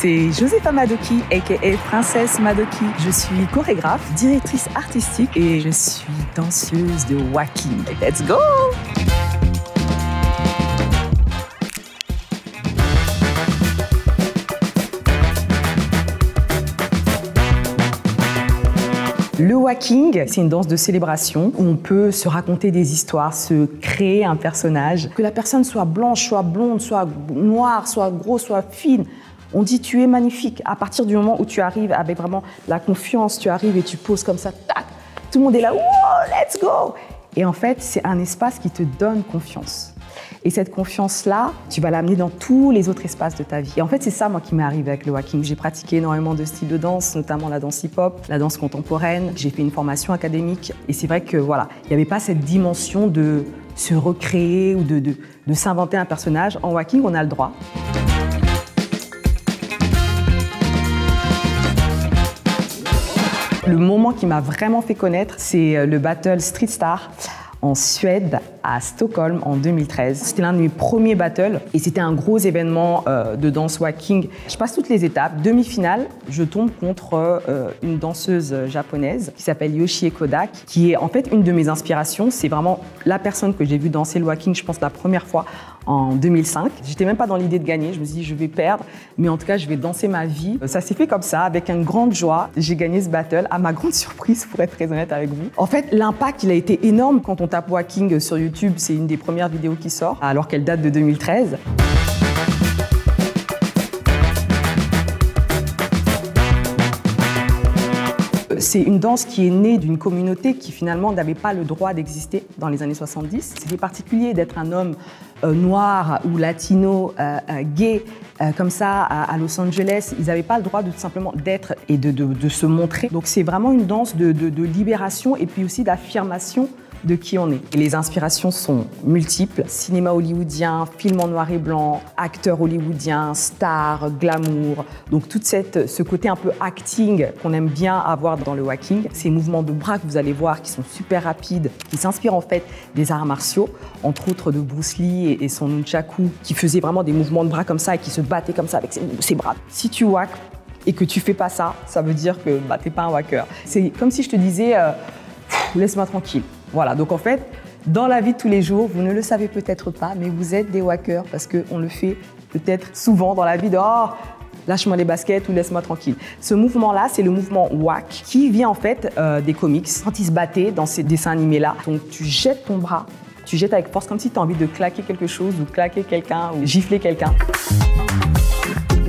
c'est Josefa Madoki, aka Princesse Madoki. Je suis chorégraphe, directrice artistique et je suis danseuse de walking. Let's go! Le walking, c'est une danse de célébration où on peut se raconter des histoires, se créer un personnage. Que la personne soit blanche, soit blonde, soit noire, soit grosse, soit fine. On dit tu es magnifique. À partir du moment où tu arrives avec vraiment la confiance, tu arrives et tu poses comme ça, tac, tout le monde est là, wow, let's go! Et en fait, c'est un espace qui te donne confiance. Et cette confiance-là, tu vas l'amener dans tous les autres espaces de ta vie. Et en fait, c'est ça, moi, qui m'est arrivé avec le walking. J'ai pratiqué énormément de styles de danse, notamment la danse hip-hop, la danse contemporaine. J'ai fait une formation académique. Et c'est vrai que, voilà, il n'y avait pas cette dimension de se recréer ou de s'inventer un personnage. En walking, on a le droit. Le moment qui m'a vraiment fait connaître, c'est le battle Street Star en Suède, à Stockholm, en 2013. C'était l'un de mes premiers battles et c'était un gros événement de danse walking. Je passe toutes les étapes. Demi-finale, je tombe contre une danseuse japonaise qui s'appelle Yoshie Kodak, qui est en fait une de mes inspirations. C'est vraiment la personne que j'ai vue danser le walking, je pense, la première fois en 2005. J'étais même pas dans l'idée de gagner. Je me suis dit, je vais perdre, mais en tout cas, je vais danser ma vie. Ça s'est fait comme ça, avec une grande joie. J'ai gagné ce battle, à ma grande surprise, pour être très honnête avec vous. En fait, l'impact, il a été énorme. Quand on tape walking sur YouTube, c'est une des premières vidéos qui sort, alors qu'elle date de 2013. C'est une danse qui est née d'une communauté qui finalement n'avait pas le droit d'exister dans les années 70. C'était particulier d'être un homme noir ou latino, gay, comme ça à Los Angeles. Ils n'avaient pas le droit de tout simplement d'être et de se montrer. Donc c'est vraiment une danse de libération et puis aussi d'affirmation de qui on est. Et les inspirations sont multiples. Cinéma hollywoodien, film en noir et blanc, acteurs hollywoodiens, stars, glamour. Donc tout ce côté un peu acting qu'on aime bien avoir dans le walking. Ces mouvements de bras que vous allez voir qui sont super rapides, qui s'inspirent en fait des arts martiaux, entre autres de Bruce Lee et son nunchaku, qui faisait vraiment des mouvements de bras comme ça et qui se battait comme ça avec ses bras. Si tu whack et que tu fais pas ça, ça veut dire que t'es pas un whacker. C'est comme si je te disais laisse-moi tranquille. Voilà, donc en fait, dans la vie de tous les jours, vous ne le savez peut-être pas, mais vous êtes des whackers parce qu'on le fait peut-être souvent dans la vie de « Oh, lâche-moi les baskets ou laisse-moi tranquille ». Ce mouvement-là, c'est le mouvement whack qui vient en fait des comics. Quand ils se battaient dans ces dessins animés-là, donc tu jettes ton bras, tu jettes avec force comme si tu as envie de claquer quelque chose ou claquer quelqu'un ou gifler quelqu'un.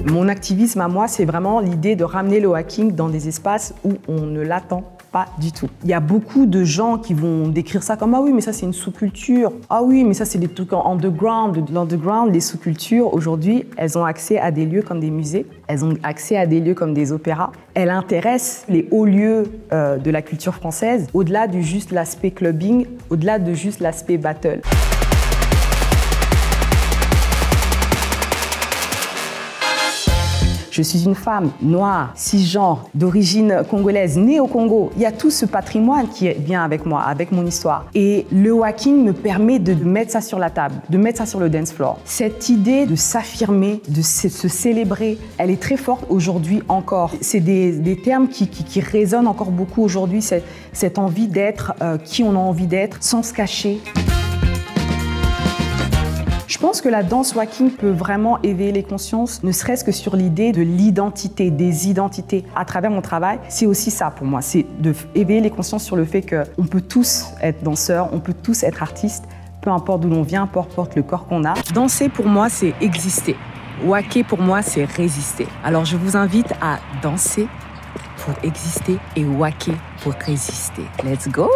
Mon activisme à moi, c'est vraiment l'idée de ramener le walking dans des espaces où on ne l'attend pas du tout. Il y a beaucoup de gens qui vont décrire ça comme « Ah oui, mais ça c'est une sous-culture. Ah oui, mais ça c'est des trucs en underground. » L'underground, les sous-cultures, aujourd'hui, elles ont accès à des lieux comme des musées. Elles ont accès à des lieux comme des opéras. Elles intéressent les hauts lieux de la culture française, au-delà de juste l'aspect clubbing, au-delà de juste l'aspect battle. Je suis une femme noire, cisgenre, d'origine congolaise, née au Congo. Il y a tout ce patrimoine qui vient avec moi, avec mon histoire. Et le walking me permet de mettre ça sur la table, de mettre ça sur le dance floor. Cette idée de s'affirmer, de se célébrer, elle est très forte aujourd'hui encore. C'est des termes qui résonnent encore beaucoup aujourd'hui, cette envie d'être qui on a envie d'être, sans se cacher. Je pense que la danse walking peut vraiment éveiller les consciences, ne serait-ce que sur l'idée de l'identité, des identités. À travers mon travail, c'est aussi ça pour moi, c'est d'éveiller les consciences sur le fait qu'on peut tous être danseurs, on peut tous être artistes, peu importe d'où l'on vient, peu importe le corps qu'on a. Danser pour moi, c'est exister. Wacker pour moi, c'est résister. Alors je vous invite à danser pour exister et wacker pour résister. Let's go!